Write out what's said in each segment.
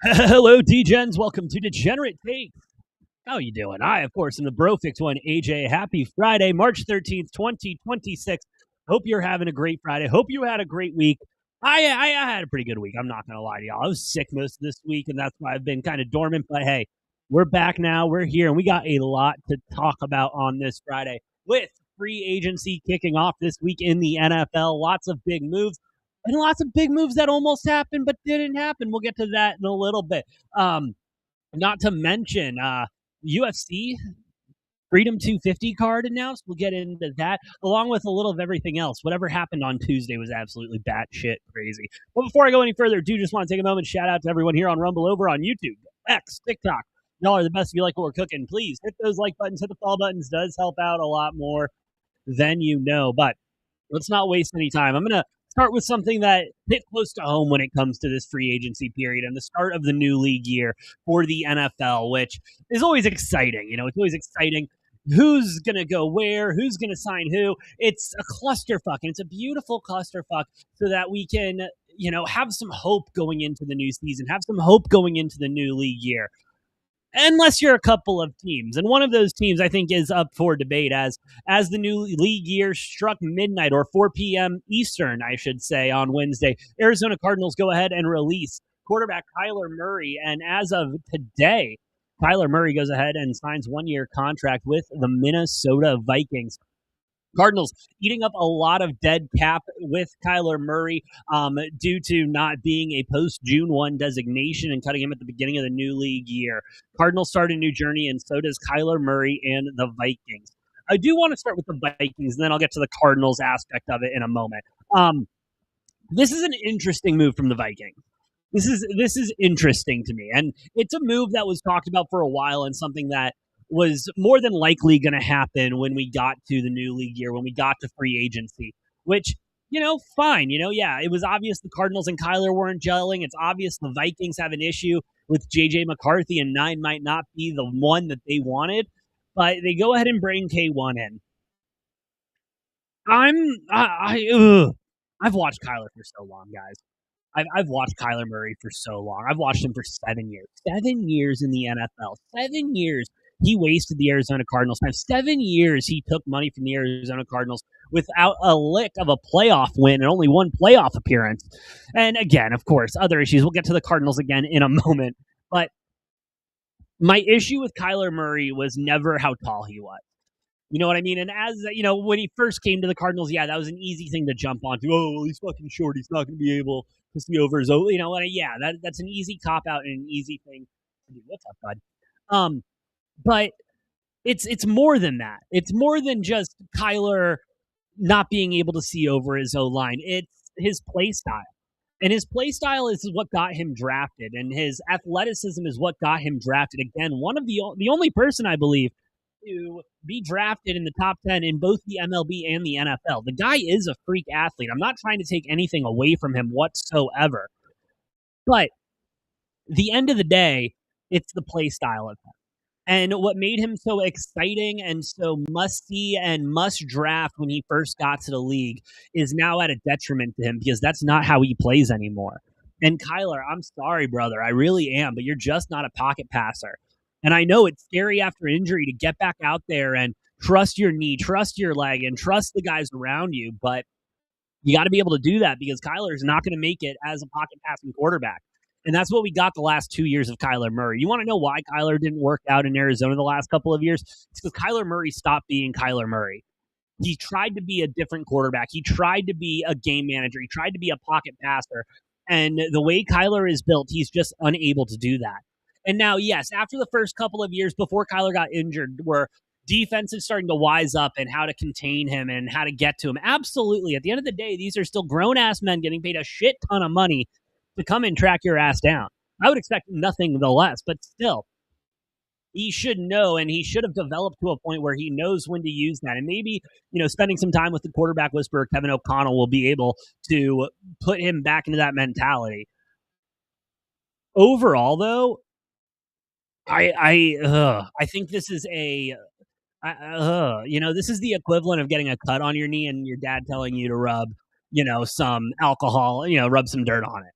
Hello, D-Gens. Welcome to Degenerate Take. How you doing? I, of course, am the Brofix one, AJ. Happy Friday, March 13th, 2026. Hope you're having a great Friday. Hope you had a great week. I had a pretty good week. I'm not going to lie to y'all. I was sick most of this week, and that's why I've been kind of dormant. But hey, we're back now. We're here, and we got a lot to talk about on this Friday with free agency kicking off this week in the NFL. Lots of big moves. And lots of big moves that almost happened but didn't happen. We'll get to that in a little bit. Not to mention UFC Freedom 250 card announced. We'll get into that, along with a little of everything else. Whatever happened on Tuesday was absolutely batshit crazy. But before I go any further, do just want to take a moment, shout out to everyone here on Rumble, over on YouTube, X, TikTok. Y'all are the best if you like what we're cooking. Please hit those like buttons, hit the follow buttons. Does help out a lot more than you know. But let's not waste any time. I'm going to start with something that hit close to home when it comes to this free agency period and the start of the new league year for the NFL, which is always exciting. You know, it's always exciting. Who's going to go where? Who's going to sign who? It's a clusterfuck, and it's a beautiful clusterfuck so that we can, you know, have some hope going into the new season, have some hope going into the new league year. Unless you're a couple of teams. And one of those teams, I think, is up for debate as the new league year struck midnight, or 4 p.m. Eastern, I should say, on Wednesday. Arizona Cardinals go ahead and release quarterback Kyler Murray. And as of today, Kyler Murray goes ahead and signs one-year contract with the Minnesota Vikings. Cardinals eating up a lot of dead cap with Kyler Murray due to not being a post-June 1 designation and cutting him at the beginning of the new league year. Cardinals start a new journey, and so does Kyler Murray and the Vikings. I do want to start with the Vikings, and then I'll get to the Cardinals aspect of it in a moment. This is an interesting move from the Vikings. This is interesting to me, and it's a move that was talked about for a while and something that was more than likely going to happen when we got to the new league year, when we got to free agency, which, you know, fine. You know, yeah, it was obvious the Cardinals and Kyler weren't gelling. It's obvious the Vikings have an issue with J.J. McCarthy, and 9 might not be the one that they wanted, but they go ahead and bring K1 in. I've watched Kyler for so long, guys. I've watched Kyler Murray for so long. I've watched him for 7 years. 7 years in the NFL. 7 years he wasted the Arizona Cardinals time. 7 years he took money from the Arizona Cardinals without a lick of a playoff win and only one playoff appearance. And again, of course, other issues. We'll get to the Cardinals again in a moment. But my issue with Kyler Murray was never how tall he was. You know what I mean? And as you know, when he first came to the Cardinals, yeah, that was an easy thing to jump onto. Oh, well, he's fucking short. He's not going to be able to see over his own. You know, yeah, that's an easy cop out and an easy thing to do. What's up, bud? But it's more than that. It's more than just Kyler not being able to see over his O line. It's his play style. And his play style is what got him drafted, and his athleticism is what got him drafted. Again, one of the only person I believe to be drafted in the top 10 in both the MLB and the NFL. The guy is a freak athlete. I'm not trying to take anything away from him whatsoever. But the end of the day, it's the play style of him. And what made him so exciting and so must-see and must-draft when he first got to the league is now at a detriment to him because that's not how he plays anymore. And Kyler, I'm sorry, brother. I really am, but you're just not a pocket passer. And I know it's scary after injury to get back out there and trust your knee, trust your leg, and trust the guys around you. But you got to be able to do that because Kyler is not going to make it as a pocket passing quarterback. And that's what we got the last 2 years of Kyler Murray. You want to know why Kyler didn't work out in Arizona the last couple of years? It's because Kyler Murray stopped being Kyler Murray. He tried to be a different quarterback. He tried to be a game manager. He tried to be a pocket passer. And the way Kyler is built, he's just unable to do that. And now, yes, after the first couple of years before Kyler got injured, where defense is starting to wise up and how to contain him and how to get to him. Absolutely. At the end of the day, these are still grown-ass men getting paid a shit ton of money to come and track your ass down. I would expect nothing the less, but still, he should know, and he should have developed to a point where he knows when to use that. And maybe, you know, spending some time with the quarterback whisperer, Kevin O'Connell, will be able to put him back into that mentality. Overall, though, I think this is this is the equivalent of getting a cut on your knee and your dad telling you to rub, some alcohol, rub some dirt on it.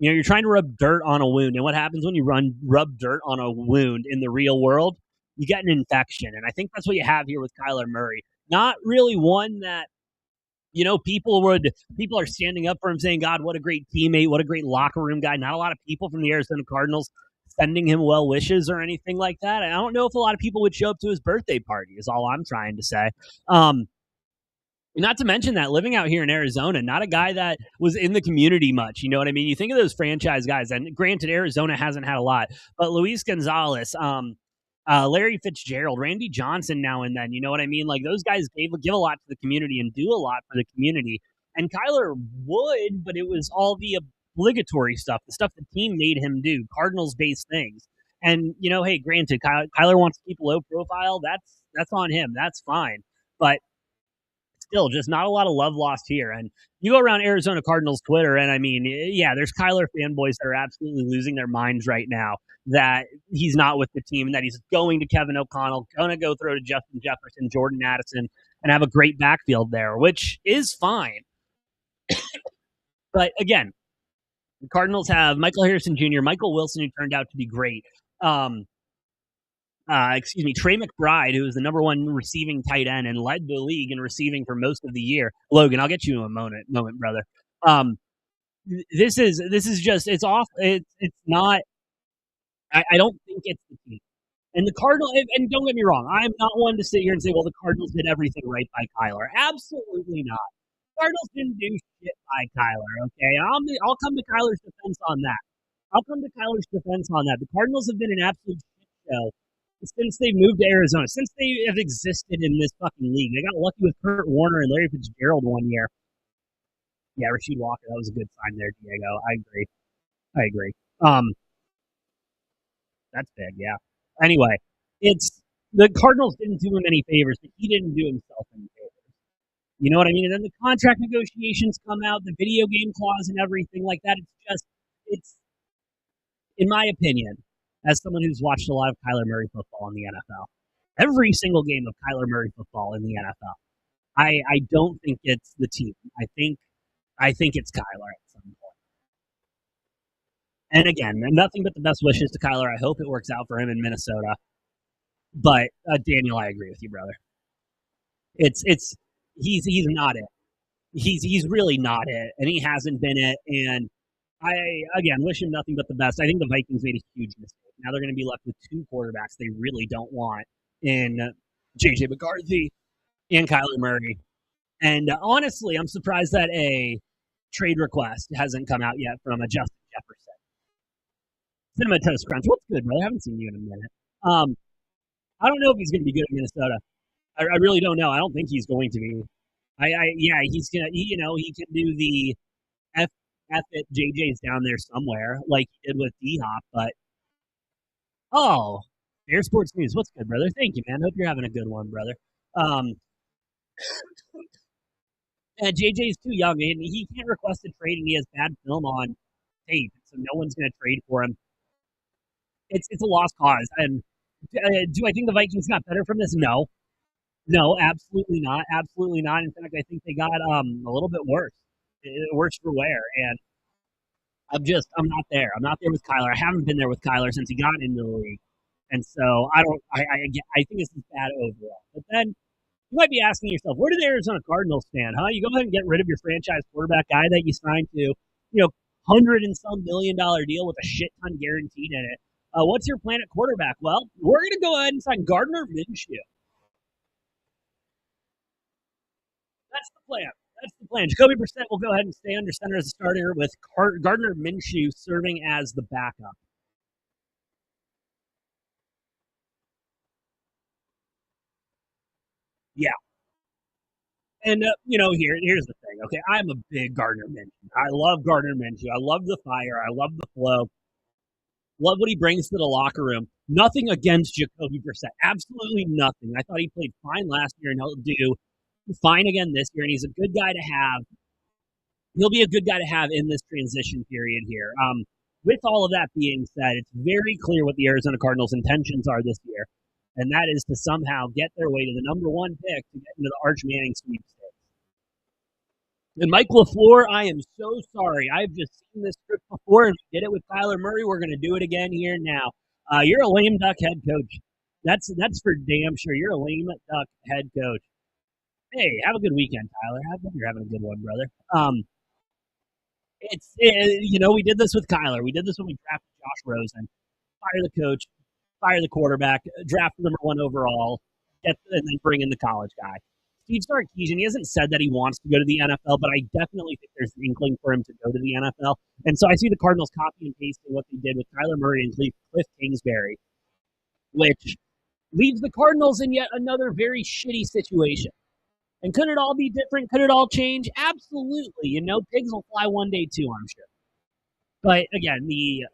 You're trying to rub dirt on a wound, and what happens when you rub dirt on a wound in the real world? You get an infection, and I think that's what you have here with Kyler Murray. Not really one that people are standing up for him saying, God, what a great teammate, what a great locker room guy. Not a lot of people from the Arizona Cardinals sending him well wishes or anything like that. I don't know if a lot of people would show up to his birthday party, is all I'm trying to say. Not to mention that living out here in Arizona, not a guy that was in the community much. You know what I mean? You think of those franchise guys, and granted, Arizona hasn't had a lot, but Luis Gonzalez, Larry Fitzgerald, Randy Johnson now and then. You know what I mean? Like those guys give a lot to the community and do a lot for the community. And Kyler would, but it was all the obligatory stuff, the stuff the team made him do, Cardinals based things. And hey, granted, Kyler wants to keep a low profile. That's on him. That's fine. But still, just not a lot of love lost here. And you go around Arizona Cardinals Twitter, and I mean, yeah, there's Kyler fanboys that are absolutely losing their minds right now that he's not with the team and that he's going to Kevin O'Connell, going to go throw to Justin Jefferson, Jordan Addison, and have a great backfield there, which is fine. But again, the Cardinals have Michael Harrison Jr., Michael Wilson, who turned out to be great. Trey McBride, who was the number one receiving tight end and led the league in receiving for most of the year. Logan, I'll get you in a moment, brother. This is just, it's off. It's not, I don't think it's the team. And the Cardinals, and don't get me wrong, I'm not one to sit here and say, well, the Cardinals did everything right by Kyler. Absolutely not. Cardinals didn't do shit by Kyler, okay? I'll come to Kyler's defense on that. The Cardinals have been an absolute shit show since they moved to Arizona, since they have existed in this fucking league. They got lucky with Kurt Warner and Larry Fitzgerald one year. Yeah, Rasheed Walker, that was a good sign there, Diego. I agree. That's big, yeah. Anyway, it's the Cardinals didn't do him any favors, but he didn't do himself any favors. You know what I mean? And then the contract negotiations come out, the video game clause and everything like that. It's in my opinion, as someone who's watched a lot of Kyler Murray football in the NFL, every single game of Kyler Murray football in the NFL, I don't think it's the team. I think it's Kyler at some point. And again, nothing but the best wishes to Kyler. I hope it works out for him in Minnesota. But Daniel, I agree with you, brother. He's not it. He's really not it, and he hasn't been it. And I again wish him nothing but the best. I think the Vikings made a huge mistake. Now they're going to be left with two quarterbacks they really don't want in J.J. McCarthy and Kyler Murray. And honestly, I'm surprised that a trade request hasn't come out yet from a Justin Jefferson. Cinema Toast Crunch, what's good, brother? I haven't seen you in a minute. I don't know if he's going to be good in Minnesota. I really don't know. I don't think he's going to be. He's gonna. He can do the F it. JJ's down there somewhere, like he did with D Hop. But Air Sports News, what's good, brother? Thank you, man. Hope you're having a good one, brother. And JJ's too young, and he can't request a trade, and he has bad film on tape, so no one's going to trade for him. It's a lost cause. And do I think the Vikings got better from this? No, absolutely not. Absolutely not. In fact, I think they got a little bit worse. Worse for wear. And I'm not there. I'm not there with Kyler. I haven't been there with Kyler since he got into the league. And so I think this is bad overall. But then you might be asking yourself, where do the Arizona Cardinals stand? Huh? You go ahead and get rid of your franchise quarterback guy that you signed to, $100 and some $million deal with a shit ton guaranteed in it. What's your plan at quarterback? Well, we're going to go ahead and sign Gardner Minshew. That's the plan. Jacoby Brissett will go ahead and stay under center as a starter with Gardner Minshew serving as the backup. Yeah. And, here's the thing, okay? I'm a big Gardner Minshew. I love Gardner Minshew. I love the fire. I love the flow. Love what he brings to the locker room. Nothing against Jacoby Brissett. Absolutely nothing. I thought he played fine last year, and he'll do fine again this year, and he's a good guy to have. He'll be a good guy to have in this transition period here. With all of that being said, it's very clear what the Arizona Cardinals' intentions are this year, and that is to somehow get their way to the number one pick to get into the Arch Manning sweepstakes. And Mike LaFleur, I am so sorry. I've just seen this script before, and we did it with Kyler Murray. We're going to do it again here now. You're a lame duck head coach. That's for damn sure. You're a lame duck head coach. Hey, have a good weekend, Tyler. I hope you're having a good one, brother. We did this with Kyler. We did this when we drafted Josh Rosen. Fire the coach, fire the quarterback, draft the number 1 overall, and then bring in the college guy. Steve Sarkisian, he hasn't said that he wants to go to the NFL, but I definitely think there's an inkling for him to go to the NFL. And so I see the Cardinals copy and pasting what they did with Kyler Murray and Cliff Kingsbury, which leaves the Cardinals in yet another very shitty situation. And could it all be different? Could it all change? Absolutely. Pigs will fly one day too, I'm sure. But again, the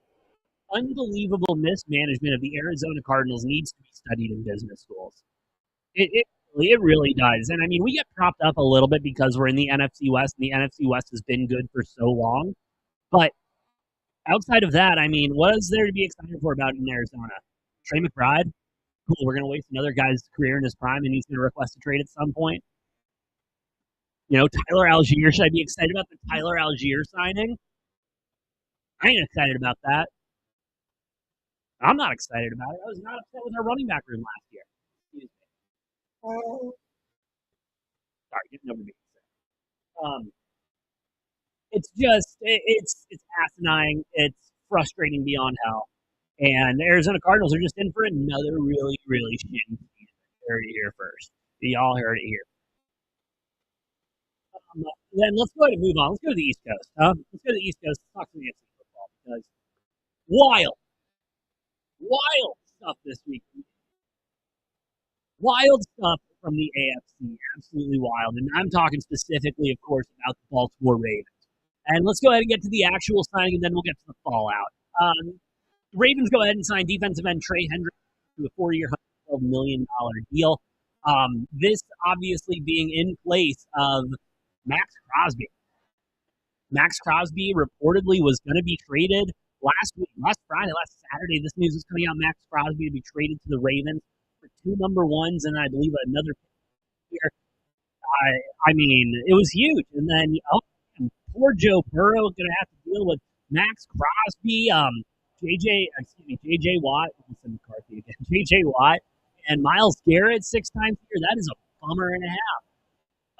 unbelievable mismanagement of the Arizona Cardinals needs to be studied in business schools. It really does. And I mean, we get propped up a little bit because we're in the NFC West, and the NFC West has been good for so long. But outside of that, I mean, what is there to be excited for about in Arizona? Trey McBride? Cool, we're going to waste another guy's career in his prime, and he's going to request a trade at some point. Tyler Algier. Should I be excited about the Tyler Algier signing? I ain't excited about that. I'm not excited about it. I was not upset with our running back room last year. Excuse me. Sorry, getting over me. It's asinine. It's frustrating beyond hell. And the Arizona Cardinals are just in for another really, really shitty season. Heard it here first. Y'all heard it here. Then let's go ahead and move on. Let's go to the East Coast. Let's go to the East Coast. Let's talk some UFC football because wild stuff this week. Wild stuff from the AFC. Absolutely wild. And I'm talking specifically, of course, about the Baltimore Ravens. And let's go ahead and get to the actual signing, and then we'll get to the fallout. The Ravens go ahead and sign defensive end Trey Hendricks to a 4-year, $112 million deal. This obviously being in place of Max Crosby. Max Crosby reportedly was going to be traded last Friday, last Saturday. This news was coming out. Max Crosby to be traded to the Ravens for 2 number 1s and I believe another here. I mean, it was huge. And then poor Joe Burrow going to have to deal with Max Crosby, JJ Watt, McCarthy again, JJ Watt, and Myles Garrett 6 times a year. That is a bummer and a half.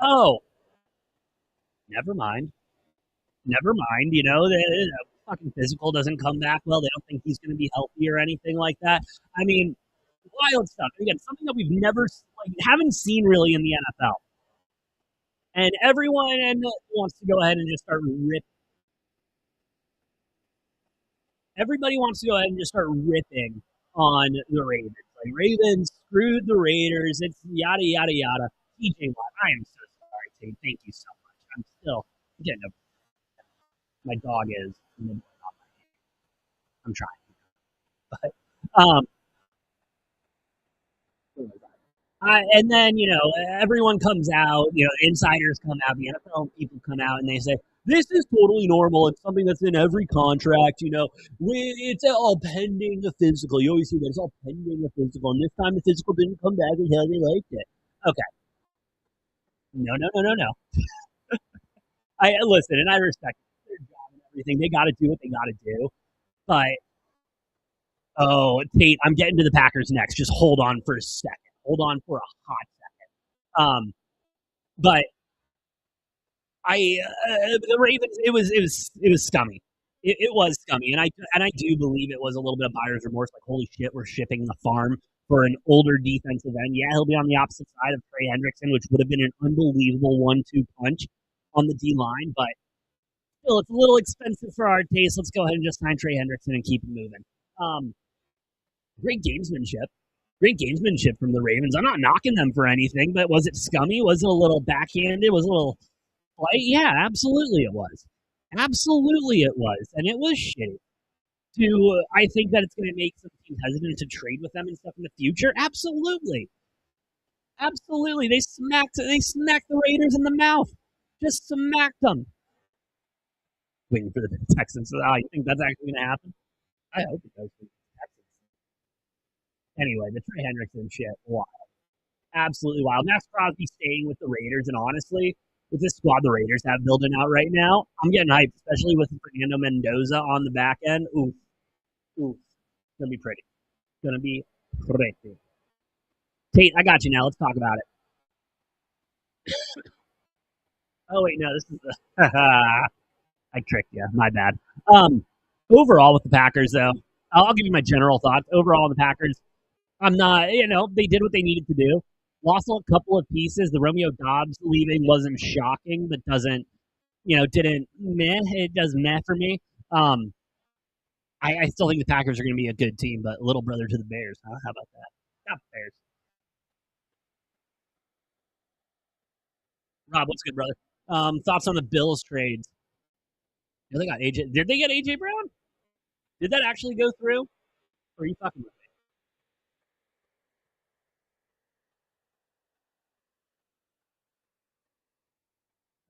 Oh, never mind. The fucking physical doesn't come back well. They don't think he's going to be healthy or anything like that. I mean, wild stuff. Again, something that we've never, haven't seen really in the NFL. And everyone wants to go ahead and just start ripping. Everybody wants to go ahead and just start ripping on the Ravens. Like, Ravens screwed the Raiders. It's yada, yada, yada. TJ Watt, I am so sorry, Tate. Thank you so much. I'm still getting over. My dog is. I'm trying. But, and then, everyone comes out, insiders come out, the NFL people come out, and they say, this is totally normal. It's something that's in every contract, it's all pending the physical. You always see that it's all pending the physical, and this time the physical didn't come back as how they liked it. Okay. No. I listen, and I respect their job and everything. They got to do what they got to do. But, Tate, I'm getting to the Packers next. Just hold on for a second. Hold on for a hot second. But the Ravens, it was scummy. It was scummy, and I do believe it was a little bit of buyer's remorse. Like, holy shit, we're shipping the farm for an older defensive end. Yeah, he'll be on the opposite side of Trey Hendrickson, which would have been an unbelievable 1-2 punch on the D line, but still, it's a little expensive for our taste. Let's go ahead and just sign Trey Hendrickson and keep it moving. Great gamesmanship from the Ravens. I'm not knocking them for anything, but was it scummy? Was it a little backhanded? Was it a little play? Yeah, absolutely it was. Absolutely it was. And it was shitty. I think that it's going to make some teams hesitant to trade with them and stuff in the future. Absolutely. Absolutely. They smacked the Raiders in the mouth. Just smacked them. Waiting for the Texans. So, you think that's actually going to happen? I hope it does. Anyway, the Trey Hendrickson shit, wild. Absolutely wild. Max Crosby staying with the Raiders, and honestly, with this squad the Raiders have building out right now, I'm getting hyped, especially with Fernando Mendoza on the back end. Ooh, it's gonna be pretty. It's gonna be pretty. Tate, I got you now. Let's talk about it. Oh wait, no, this is the I tricked you. My bad. Overall with the Packers, though, I'll give you my general thoughts. Overall, the Packers, I'm not. They did what they needed to do. Lost a couple of pieces. The Romeo Dobbs leaving wasn't shocking, but didn't meh. It does meh for me. I still think the Packers are going to be a good team, but little brother to the Bears. Huh? How about that? Not Bears. Rob, what's good, brother? Thoughts on the Bills trades? They got AJ. Did they get AJ Brown? Did that actually go through? Or are you fucking with me?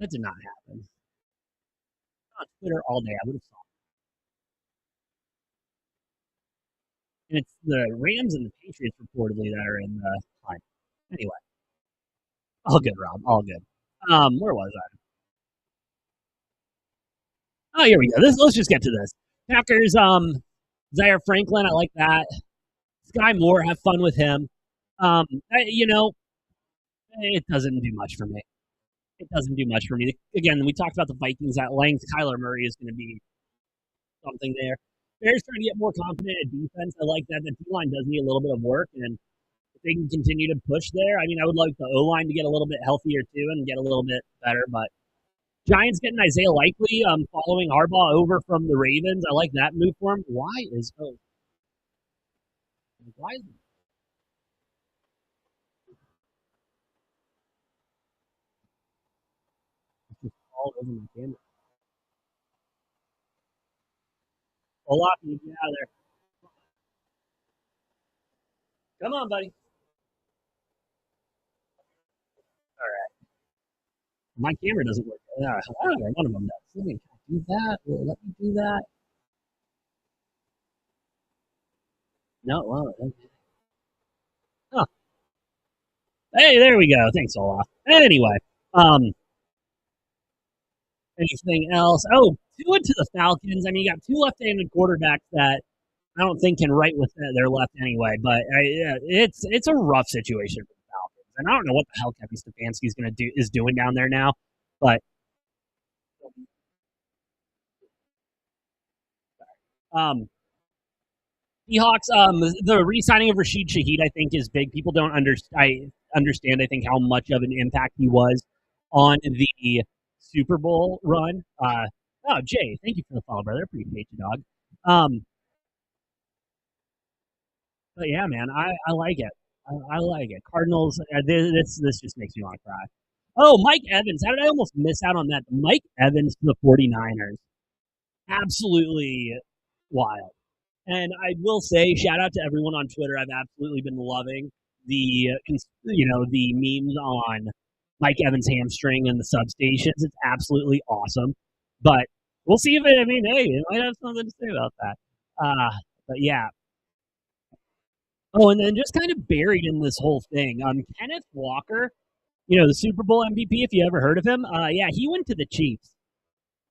That did not happen. On Twitter all day, I would have saw it. And it's the Rams and the Patriots reportedly that are in the line. Anyway, all good, Rob. All good. Where was I? Oh, here we go. Let's just get to this. Packers. Zaire Franklin. I like that. Sky Moore. Have fun with him. Um, it doesn't do much for me. It doesn't do much for me. Again, we talked about the Vikings at length. Kyler Murray is going to be something there. Bears trying to get more confident at defense. I like that. The D line does need a little bit of work, and if they can continue to push there, I mean, I would like the O line to get a little bit healthier too and get a little bit better. But Giants getting Isaiah Likely, following Harbaugh over from the Ravens. I like that move for him. Why is it all over my camera? Olaf, you get out of there. Come on, buddy. All right. My camera doesn't work. One of them does. Let me do that. Let me do that. No, well, okay. Huh. Hey, there we go. Thanks, Olaf. Anyway, um, anything else? Oh, Tua to the Falcons. I mean, you got two left-handed quarterbacks that I don't think can write with their left anyway. But it's a rough situation for the Falcons, and I don't know what the hell Kevin Stefanski's going to do is doing down there now. But um, Seahawks, the re-signing of Rashid Shaheed, I think, is big. People don't understand, I think, how much of an impact he was on the Super Bowl run. Jay, thank you for the follow, brother. Appreciate you, dog. Um, but yeah, man, I like it. I like it. Cardinals, this just makes me want to cry. Oh, Mike Evans. How did I almost miss out on that? Mike Evans to the 49ers. Absolutely wild. And I will say, shout out to everyone on Twitter. I've absolutely been loving the memes on Mike Evans' hamstring and the substations. It's absolutely awesome. But we'll see if hey, it might have something to say about that. But yeah. Oh, and then just kind of buried in this whole thing, Kenneth Walker, the Super Bowl MVP. If you ever heard of him, yeah, he went to the Chiefs.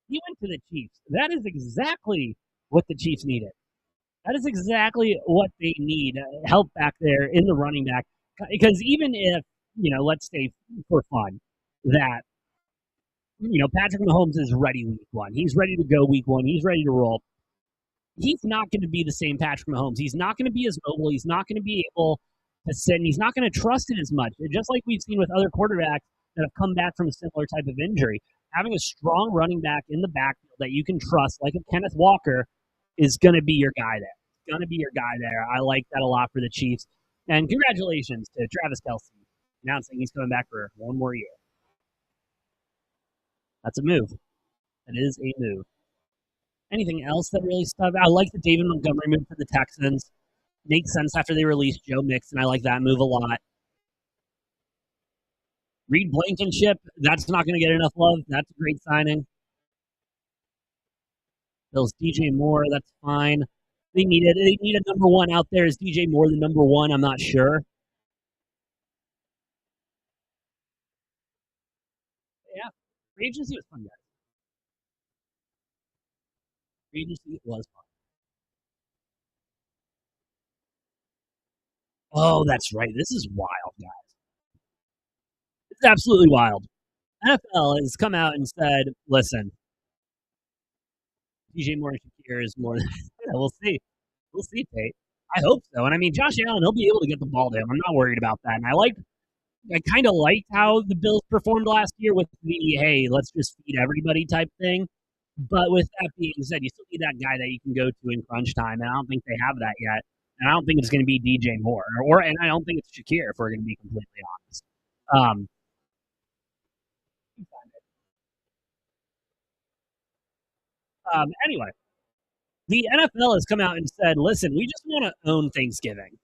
He went to the Chiefs. That is exactly what the Chiefs needed. That is exactly what they need, help back there in the running back. Because even if, let's say for fun, that, Patrick Mahomes is ready week one. He's ready to go week one. He's ready to roll. He's not going to be the same Patrick Mahomes. He's not going to be as mobile. He's not going to be able to sit, and he's not going to trust it as much. Just like we've seen with other quarterbacks that have come back from a similar type of injury. Having a strong running back in the backfield that you can trust, like a Kenneth Walker, is going to be your guy there. Going to be your guy there. I like that a lot for the Chiefs. And congratulations to Travis Kelce announcing he's coming back for one more year. That's a move. That is a move. Anything else that really stuck? I like the David Montgomery move for the Texans. Makes sense after they released Joe Mixon. I like that move a lot. Reed Blankenship, that's not going to get enough love. That's a great signing. Bills DJ Moore, that's fine. They need a number one out there. Is DJ Moore the number one? I'm not sure. Yeah. Free agency was fun, guys. Free agency was fun. Oh, that's right. This is wild, guys. It's absolutely wild. NFL has come out and said, listen, DJ Moore and Shakir is more. We'll see. We'll see, Tate. I hope so. And I mean, Josh Allen, he'll be able to get the ball to him. I'm not worried about that. And I kind of liked how the Bills performed last year with the, hey, let's just feed everybody type thing. But with that being said, you still need that guy that you can go to in crunch time. And I don't think they have that yet. And I don't think it's going to be DJ Moore. And I don't think it's Shakir, if we're going to be completely honest. Um, anyway, the NFL has come out and said, listen, we just want to own Thanksgiving.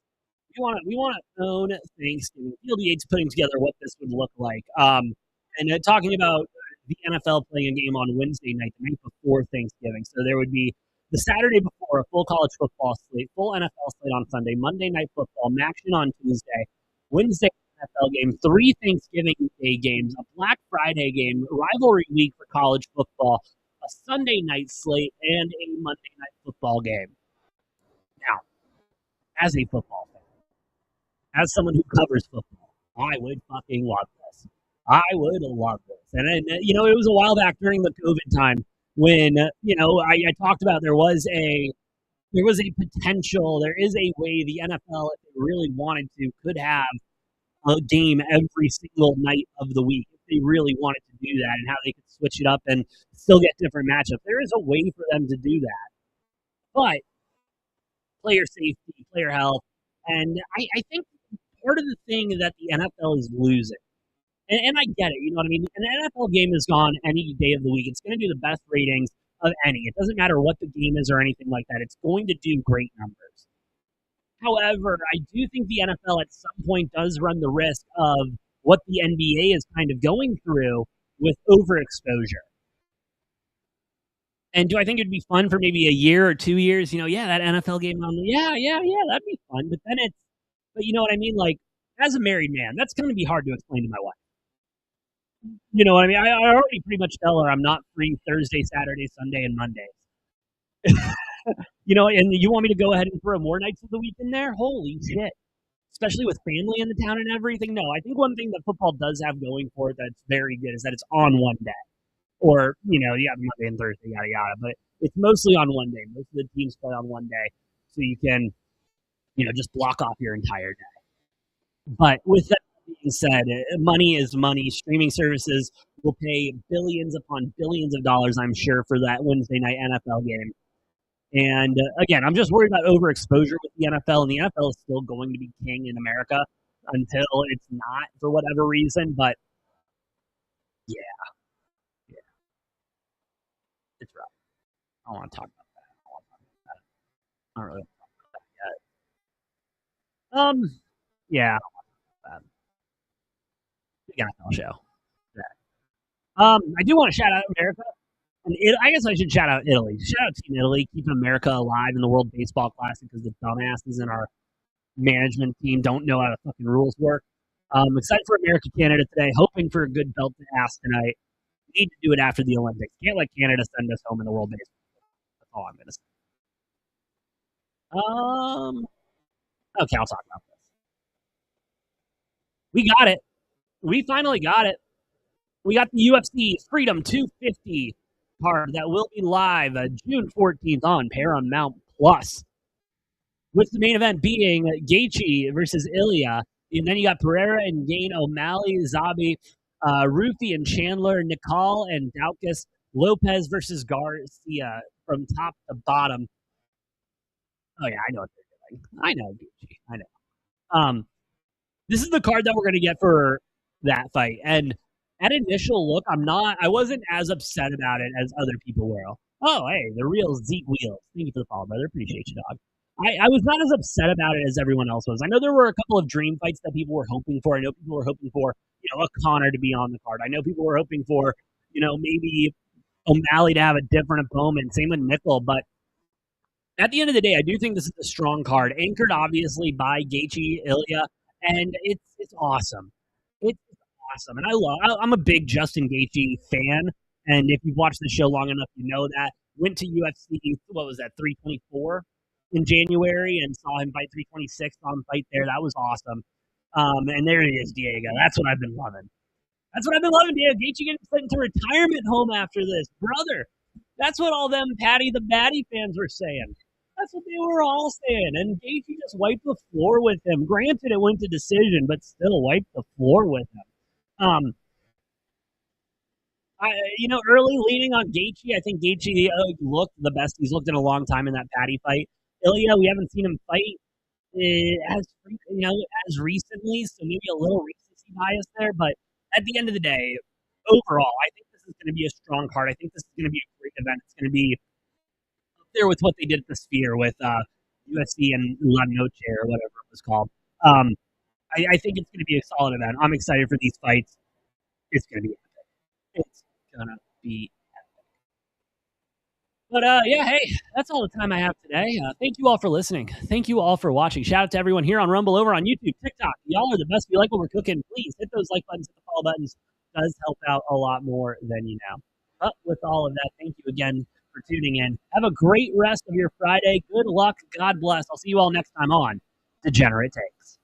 We want to own Thanksgiving. Field Yates putting together what this would look like, and talking about the NFL playing a game on Wednesday night, the night before Thanksgiving. So there would be the Saturday before a full college football slate, full NFL slate on Sunday, Monday night football, action on Tuesday, Wednesday NFL game, 3 Thanksgiving Day games, a Black Friday game, rivalry week for college football, a Sunday night slate, and a Monday night football game. Now, as a football fan, as someone who covers football, I would fucking love this. I would love this. And it was a while back during the COVID time when, I talked about there was a potential, there is a way the NFL, if they really wanted to, could have a game every single night of the week if they really wanted to do that, and how they could switch it up and still get different matchups. There is a way for them to do that. But player safety, player health, and I think part of the thing that the NFL is losing, and I get it, you know what I mean? An NFL game is gone any day of the week. It's going to do the best ratings of any. It doesn't matter what the game is or anything like that. It's going to do great numbers. However, I do think the NFL at some point does run the risk of what the NBA is kind of going through with overexposure. And do I think it'd be fun for maybe a year or 2 years? That NFL game on, that'd be fun. But you know what I mean? Like, as a married man, that's going to be hard to explain to my wife. You know what I mean? I already pretty much tell her I'm not free Thursday, Saturday, Sunday, and Monday. And you want me to go ahead and throw more nights of the week in there? Holy shit. Especially with family in the town and everything. No, I think one thing that football does have going for it that's very good is that it's on one day. Or, you have Monday and Thursday, yada, yada. But it's mostly on one day. Most of the teams play on one day. So you can, just block off your entire day. But with that being said, money is money. Streaming services will pay billions upon billions of dollars, I'm sure, for that Wednesday night NFL game. And again, I'm just worried about overexposure with the NFL, and the NFL is still going to be king in America until it's not for whatever reason. But yeah, it's rough. I don't want to talk about that. I don't really want to talk about that yet. Yeah, big NFL show. I do want to shout out America. And I guess I should shout out Italy. Shout out Team Italy, keeping America alive in the World Baseball Classic because the dumbasses in our management team don't know how the fucking rules work. Excited for America Canada today, hoping for a good belt to ask tonight. We need to do it after the Olympics. Can't let Canada send us home in the World Baseball. That's all I'm going to say. Okay, I'll talk about this. We got it. We finally got it. We got the UFC Freedom 250 card that will be live June 14th on Paramount Plus, with the main event being Gaethje versus Ilya, and then you got Pereira and Gain, O'Malley, Zabi, Rufi and Chandler, Nicole and Daukus, Lopez versus Garcia from top to bottom. Oh yeah, I know what they're doing. I know Gaethje. I know. This is the card that we're gonna get for that fight, and at initial look, I wasn't as upset about it as other people were. Oh, hey, the real Zeke Wheels. Thank you for the follow, brother. Appreciate you, dog. I was not as upset about it as everyone else was. I know there were a couple of dream fights that people were hoping for. I know people were hoping for, a Connor to be on the card. I know people were hoping for, maybe O'Malley to have a different opponent. Same with Nickel. But at the end of the day, I do think this is a strong card, anchored obviously by Gaethje, Ilya, and it's awesome. It's awesome. And I'm a big Justin Gaethje fan. And if you've watched the show long enough, you know that. Went to UFC, what was that, 324 in January, and saw him fight 326, saw him fight there. That was awesome. And there he is, Diego. That's what I've been loving. That's what I've been loving, Diego. Gaethje getting sent into retirement home after this. Brother, that's what all them Patty the Batty fans were saying. That's what they were all saying. And Gaethje just wiped the floor with him. Granted, it went to decision, but still wiped the floor with him. Early leaning on Gaethje. I think Gaethje looked the best he's looked in a long time in that Patty fight. Ilya, we haven't seen him fight as recently, so maybe a little recency bias there. But at the end of the day, overall, I think this is going to be a strong card. I think this is going to be a great event. It's going to be up there with what they did at the Sphere with UFC and La Noche or whatever it was called. I think it's going to be a solid event. I'm excited for these fights. It's going to be epic. It's going to be epic. But yeah, hey, that's all the time I have today. Thank you all for listening. Thank you all for watching. Shout out to everyone here on Rumble, over on YouTube, TikTok. Y'all are the best. If you like what we're cooking, please hit those like buttons, hit the follow buttons. It does help out a lot more than you know. But with all of that, thank you again for tuning in. Have a great rest of your Friday. Good luck. God bless. I'll see you all next time on Degenerate Takes.